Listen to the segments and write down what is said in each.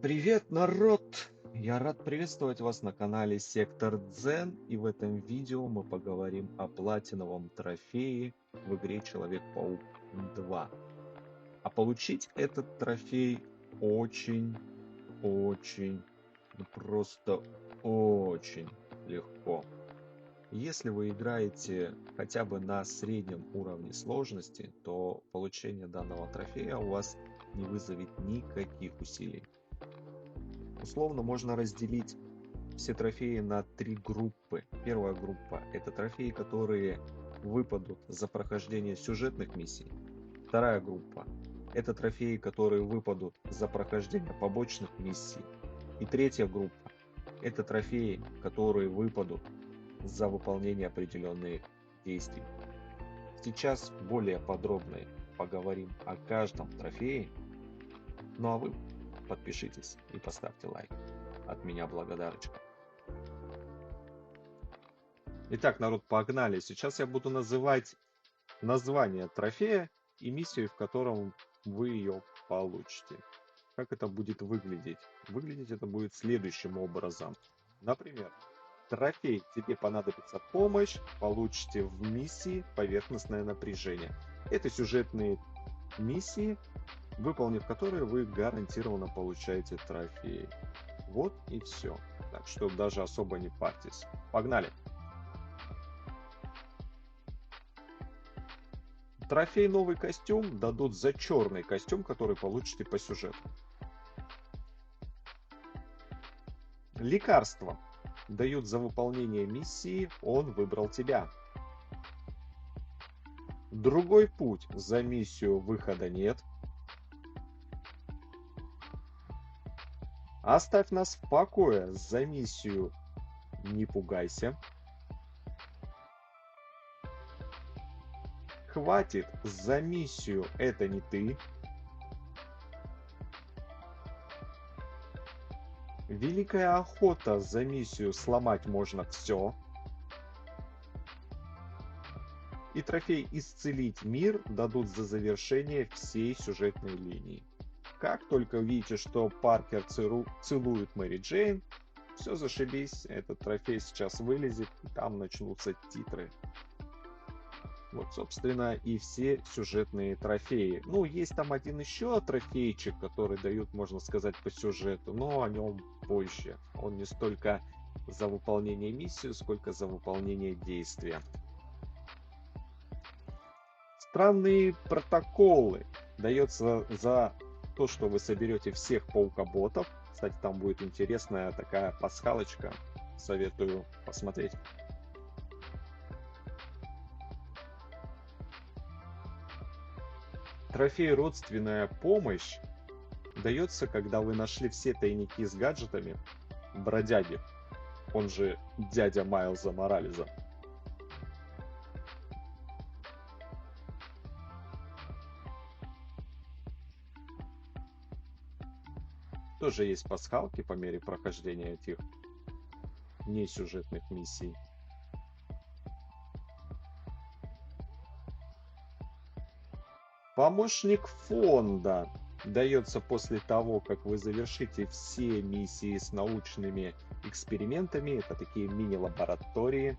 Привет, народ! Я рад приветствовать вас на канале Сектор Дзен, и в этом видео мы поговорим о платиновом трофее в игре Человек-паук 2. А получить этот трофей очень, ну просто очень легко. Если вы играете хотя бы на среднем уровне сложности, то получение данного трофея у вас не вызовет никаких усилий. Условно можно разделить все трофеи на три группы. Первая группа — это трофеи, которые выпадут за прохождение сюжетных миссий. Вторая группа — это трофеи, которые выпадут за прохождение побочных миссий. И третья группа — это трофеи, которые выпадут за выполнение определенных действий. Сейчас более подробно поговорим о каждом трофее. Ну а вы подпишитесь и поставьте лайк. От меня благодарочка. Итак, народ, погнали. Сейчас я буду называть название трофея и миссию, в котором вы ее получите. Как это будет выглядеть? Выглядеть это будет следующим образом. Например, трофей «Тебе понадобится помощь», получите в миссии «Поверхностное напряжение». Это сюжетные миссии, выполнив которые вы гарантированно получаете трофей. Вот и все. Так что даже особо не парьтесь. Погнали! Трофей новый костюм дадут за черный костюм, который получите по сюжету. Лекарство дают за выполнение миссии «Он выбрал тебя». Другой путь за миссию «Выхода нет». Оставь нас в покое за миссию «Не пугайся». Хватит за миссию «Это не ты». Великая охота за миссию «Сломать можно все». И трофей «Исцелить мир» дадут за завершение всей сюжетной линии. Как только увидите, что Паркер целует Мэри Джейн, все зашибись, этот трофей сейчас вылезет, и там начнутся титры. Вот, собственно, и все сюжетные трофеи. Ну, есть там один еще трофейчик, который дают, можно сказать, по сюжету, но о нем позже. Он не столько за выполнение миссии, сколько за выполнение действия. Странные протоколы дается за то, что вы соберете всех паукоботов. Кстати, там будет интересная такая пасхалочка. Советую посмотреть. Трофей «Родственная помощь» дается, когда вы нашли все тайники с гаджетами бродяги, он же дядя Майлза Морализа. Тоже есть пасхалки по мере прохождения этих несюжетных миссий. Помощник фонда дается после того, как вы завершите все миссии с научными экспериментами. Это такие мини-лаборатории.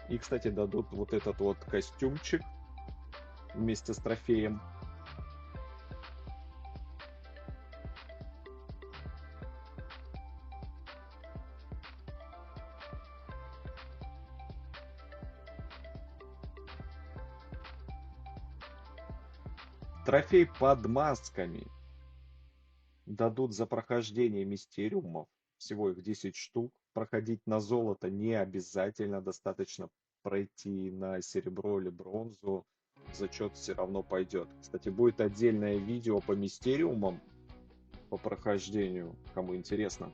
И, кстати, дадут вот этот вот костюмчик вместе с трофеем. Трофей под масками дадут за прохождение мистериумов. Всего их 10 штук. Проходить на золото не обязательно, достаточно пройти на серебро или бронзу. Зачет все равно пойдет. Кстати, будет отдельное видео по мистериумам, по прохождению, кому интересно.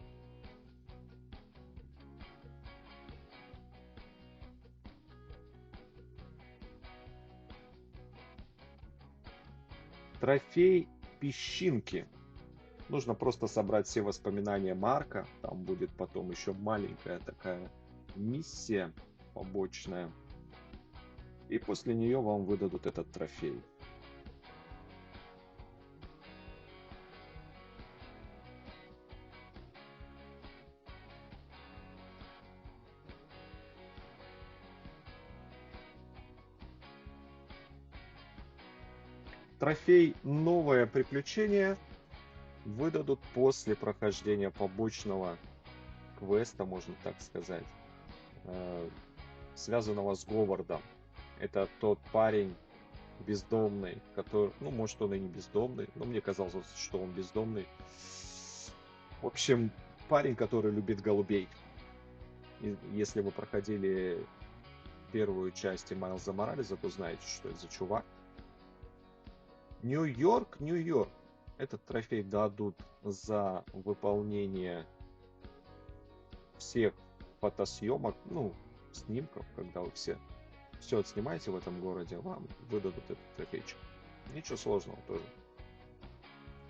Трофей песчинки. Нужно просто собрать все воспоминания Марка. Там будет потом еще маленькая такая миссия побочная. И после нее вам выдадут этот трофей. Трофей «Новое приключение» выдадут после прохождения побочного квеста, можно так сказать, э, связанного с Говардом. Это тот парень бездомный, который, ну, может, он и не бездомный, но мне казалось, что он бездомный. В общем, парень, который любит голубей. И если вы проходили первую часть Майлза Моралеса, то знаете, что это за чувак. Нью-Йорк, Нью-Йорк. Этот трофей дадут за выполнение всех фотосъемок, ну, снимков, когда вы все отснимаете в этом городе, вам выдадут этот трофейчик. Ничего сложного тоже.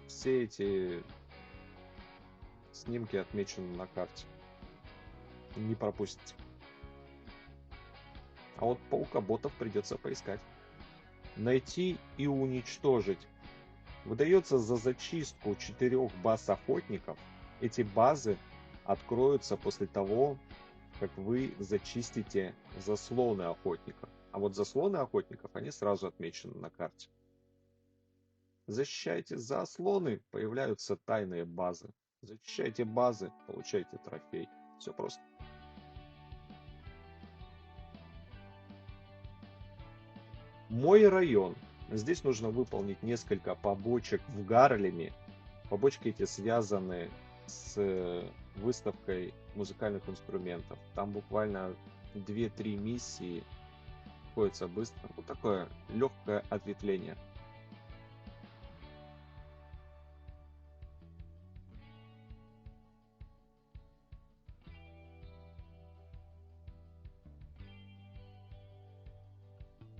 Все эти снимки отмечены на карте. Не пропустите. А вот паука-ботов придется поискать. Найти и уничтожить. Выдается за зачистку 4 баз охотников. Эти базы откроются после того, как вы зачистите заслоны охотников. А вот заслоны охотников, они сразу отмечены на карте. Защищайте заслоны, появляются тайные базы. Защищайте базы, получайте трофей. Все просто. Мой район. Здесь нужно выполнить несколько побочек в Гарлеме. Побочки эти связаны с выставкой музыкальных инструментов. Там буквально 2-3 миссии. Ходится быстро. Вот такое легкое ответвление.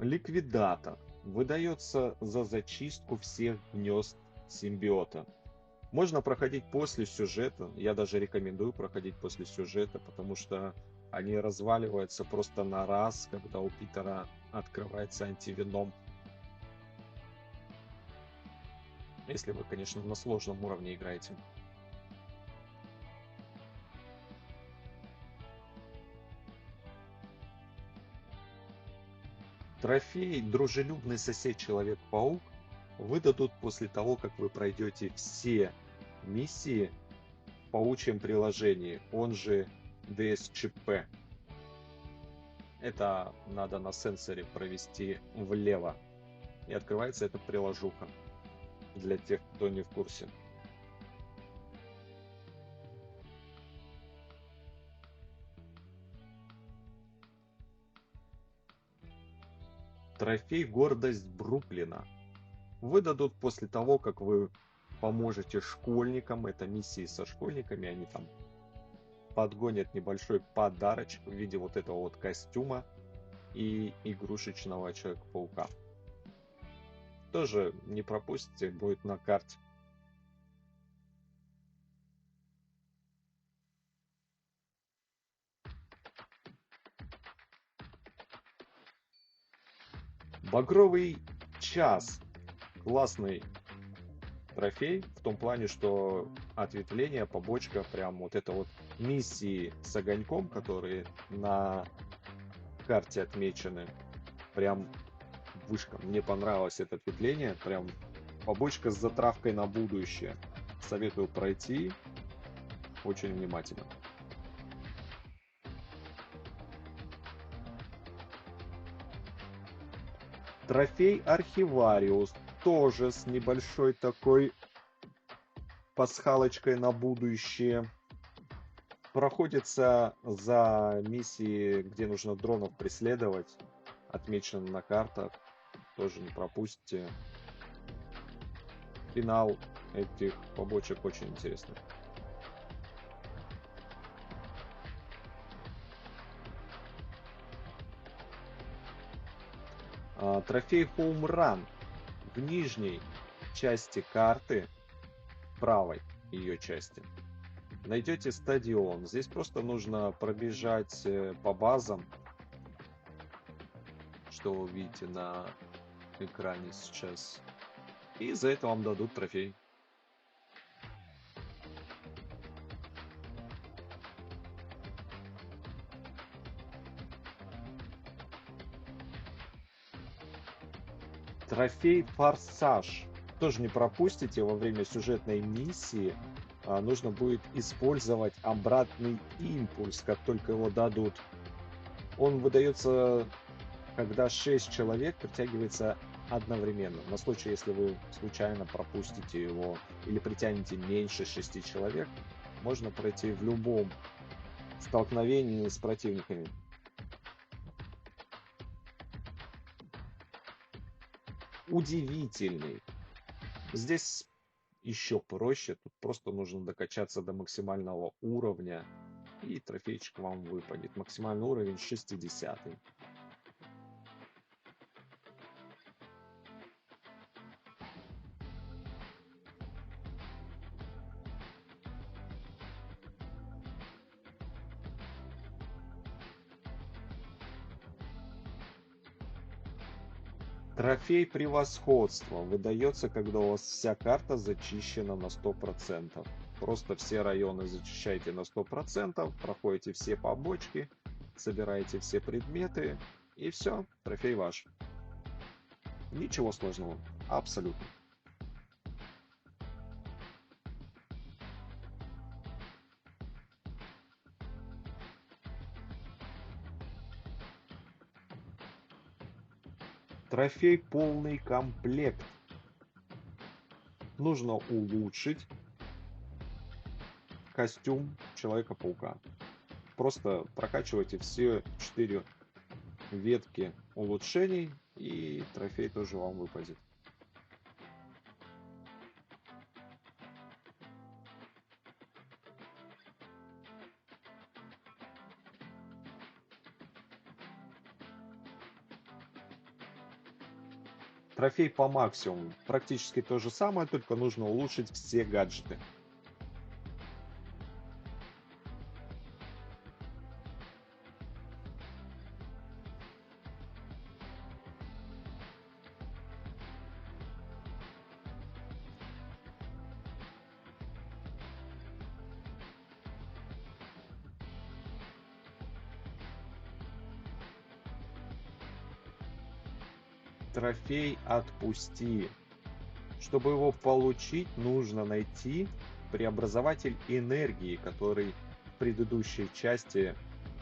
Ликвидатор. Выдается за зачистку всех гнезд симбиота. Можно проходить после сюжета. Я даже рекомендую проходить после сюжета, потому что они разваливаются просто на раз, когда у Питера открывается антивеном. Если вы, конечно, на сложном уровне играете. Трофей «Дружелюбный сосед Человек-паук» выдадут после того, как вы пройдете все миссии в паучьем приложении, он же DSCP. Это надо на сенсоре провести влево. И открывается эта приложуха для тех, кто не в курсе. Трофей «Гордость Бруклина» выдадут после того, как вы поможете школьникам. Это миссии со школьниками. Они там подгонят небольшой подарочек в виде вот этого вот костюма и игрушечного Человека-паука. Тоже не пропустите, будет на карте. Багровый час. Классный трофей в том плане, что ответвление, побочка, прям вот это вот миссии с огоньком, которые на карте отмечены, прям вышка. Мне понравилось это ответвление, прям побочка с затравкой на будущее. Советую пройти очень внимательно. Трофей Архивариус тоже с небольшой такой пасхалочкой на будущее. Проходится за миссии, где нужно дронов преследовать. Отмечено на картах. Тоже не пропустите. Финал этих побочек очень интересный. Трофей Home Run в нижней части карты, правой ее части, найдете стадион. Здесь просто нужно пробежать по базам, что вы видите на экране сейчас. И за это вам дадут трофей. Трофей «Форсаж». Тоже не пропустите во время сюжетной миссии. Нужно будет использовать обратный импульс, как только его дадут. Он выдается, когда 6 человек притягивается одновременно. На случай, если вы случайно пропустите его или притянете меньше 6 человек, можно пройти в любом столкновении с противниками. Удивительный. Здесь еще проще. Тут просто нужно докачаться до максимального уровня, и трофейчик вам выпадет. Максимальный уровень 60. Трофей превосходства выдается, когда у вас вся карта зачищена на 100%. Просто все районы зачищаете на 100%, проходите все побочки, собираете все предметы, и все, трофей ваш. Ничего сложного, абсолютно. Трофей полный комплект. Нужно улучшить костюм Человека-паука. Просто прокачивайте все 4 ветки улучшений, и трофей тоже вам выпадет. Трофей по максимуму. Практически то же самое, только нужно улучшить все гаджеты. Трофей «Отпусти». Чтобы его получить, нужно найти преобразователь энергии, который в предыдущей части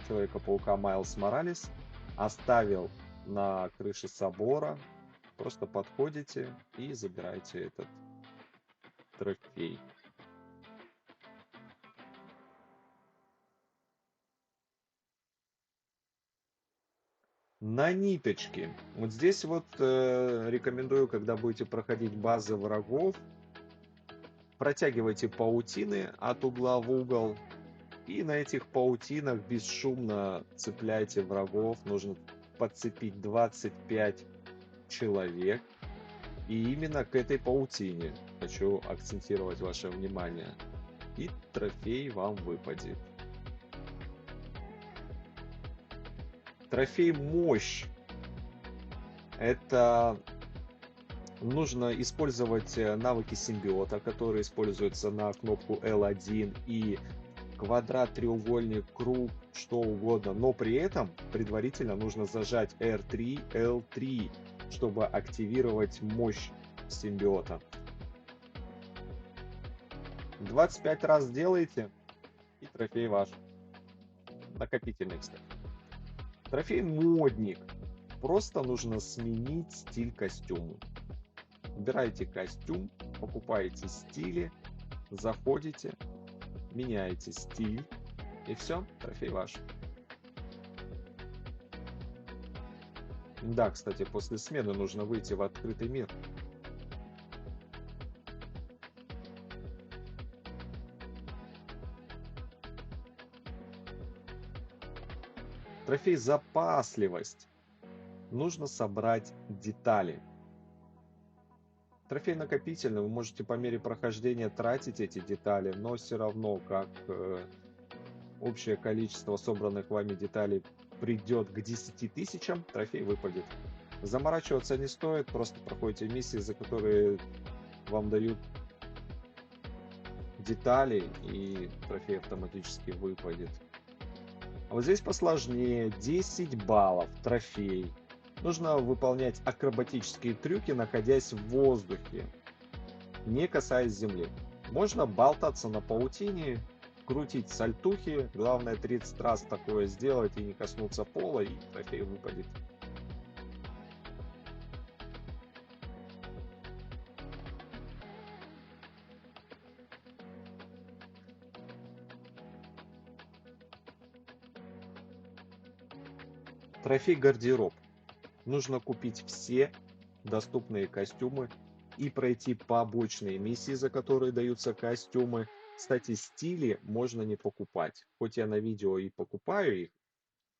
Человека-паука Майлз Моралес оставил на крыше собора. Просто подходите и забираете этот трофей. На ниточке. Вот здесь вот рекомендую, когда будете проходить базы врагов, протягивайте паутины от угла в угол. И на этих паутинах бесшумно цепляйте врагов. Нужно подцепить 25 человек. И именно к этой паутине хочу акцентировать ваше внимание. И трофей вам выпадет. Трофей «Мощь». Это нужно использовать навыки симбиота, которые используются на кнопку L1 и квадрат, треугольник, круг, что угодно. Но при этом предварительно нужно зажать R3, L3, чтобы активировать мощь симбиота. 25 раз делаете, и трофей ваш. Накопительный, кстати. Трофей «Модник». Просто нужно сменить стиль костюма. Выбираете костюм, покупаете стили, заходите, меняете стиль, и все, трофей ваш. Да, кстати, после смены нужно выйти в открытый мир. Трофей «Запасливость». Нужно собрать детали. Трофей накопительный, вы можете по мере прохождения тратить эти детали, но все равно, как общее количество собранных вами деталей придет к 10 тысячам, трофей выпадет. Заморачиваться не стоит, просто проходите миссии, за которые вам дают детали, и трофей автоматически выпадет. А вот здесь посложнее. 10 баллов, трофей. Нужно выполнять акробатические трюки, находясь в воздухе, не касаясь земли. Можно болтаться на паутине, крутить сальтухи. Главное 30 раз такое сделать и не коснуться пола, и трофей выпадет. Трофей гардероб. Нужно купить все доступные костюмы и пройти побочные миссии, за которые даются костюмы. Кстати, стили можно не покупать. Хоть я на видео и покупаю их,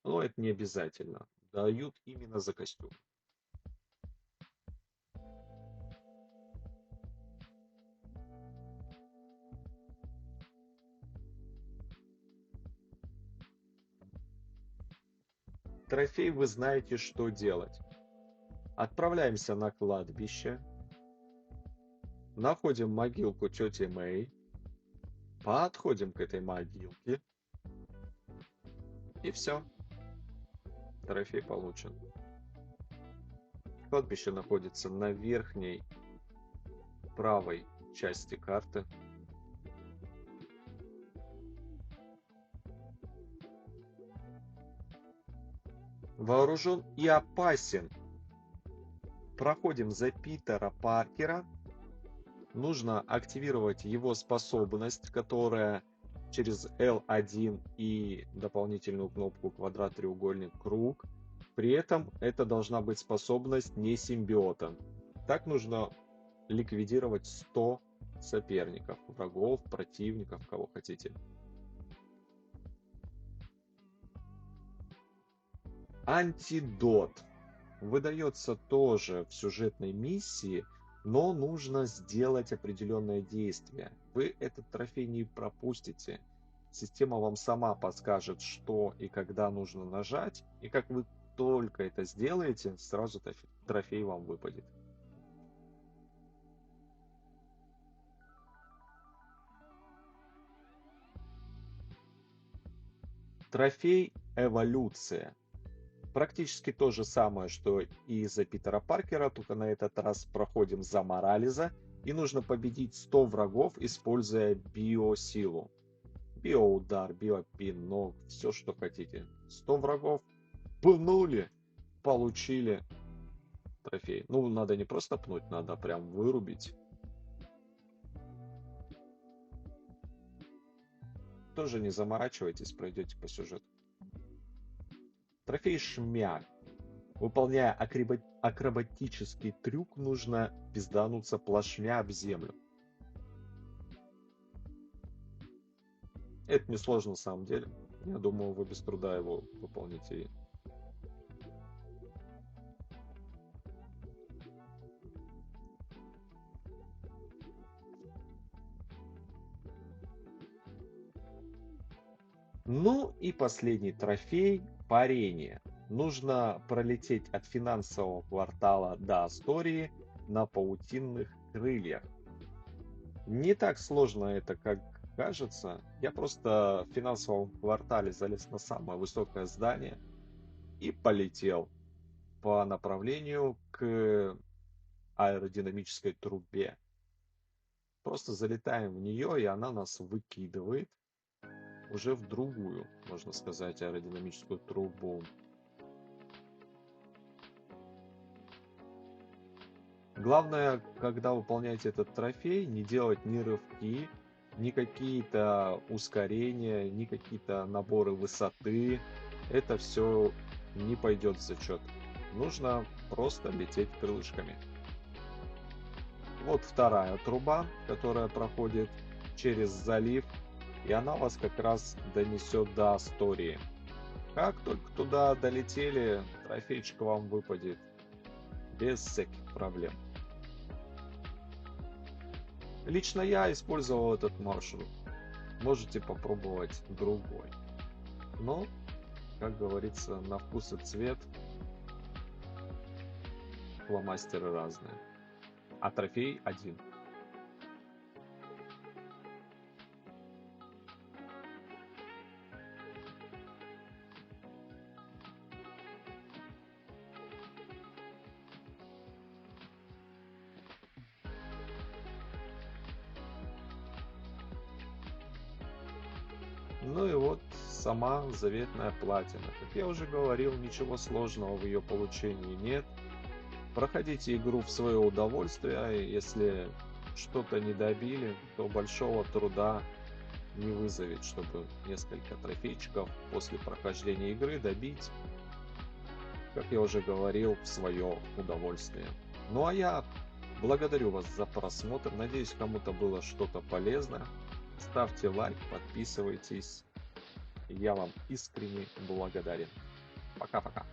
но это не обязательно. Дают именно за костюм. Трофей вы знаете, что делать. Отправляемся на кладбище, находим могилку тети Мэй, подходим к этой могилке, и все, трофей получен. Кладбище находится на верхней правой части карты. Вооружен и опасен. Проходим за Питера Паркера. Нужно активировать его способность, которая через L1 и дополнительную кнопку квадрат, треугольник, круг. При этом это должна быть способность не симбиота. Так нужно ликвидировать 100 соперников, врагов, противников, кого хотите. Антидот выдается тоже в сюжетной миссии, но нужно сделать определенное действие. Вы этот трофей не пропустите. Система вам сама подскажет, что и когда нужно нажать, и как вы только это сделаете, сразу трофей вам выпадет. Трофей эволюция. Практически то же самое, что и за Питера Паркера, только на этот раз проходим за Морализа, и нужно победить 100 врагов, используя биосилу. Биоудар, биопинок, все что хотите. 100 врагов, пнули, получили трофей. Ну, надо не просто пнуть, надо прям вырубить. Тоже не заморачивайтесь, пройдете по сюжету. Трофей шмяк. Выполняя акробатический трюк, нужно пиздануться плашмя об землю. Это несложно на самом деле. Я думаю, вы без труда его выполните. Ну и последний трофей — парение. Нужно пролететь от финансового квартала до Астории на паутинных крыльях. Не так сложно это, как кажется. Я просто в финансовом квартале залез на самое высокое здание и полетел по направлению к аэродинамической трубе. Просто залетаем в нее, и она нас выкидывает уже в другую, можно сказать, аэродинамическую трубу. Главное, когда выполняете этот трофей, не делать ни рывки, ни какие-то ускорения, ни какие-то наборы высоты. Это все не пойдет в зачет. Нужно просто лететь крылышками. Вот вторая труба, которая проходит через залив, и она вас как раз донесет до Астории. Как только туда долетели, трофейчик вам выпадет без всяких проблем. Лично я использовал этот маршрут. Можете попробовать другой. Но, как говорится, на вкус и цвет фломастеры разные. А трофей один. Ну и вот сама заветная платина. Как я уже говорил, ничего сложного в ее получении нет. Проходите игру в свое удовольствие, а если что-то не добили, то большого труда не вызовет, чтобы несколько трофейчиков после прохождения игры добить, как я уже говорил, в свое удовольствие. Ну а я благодарю вас за просмотр. Надеюсь, кому-то было что-то полезное. Ставьте лайк, подписывайтесь. Я вам искренне благодарен. Пока-пока.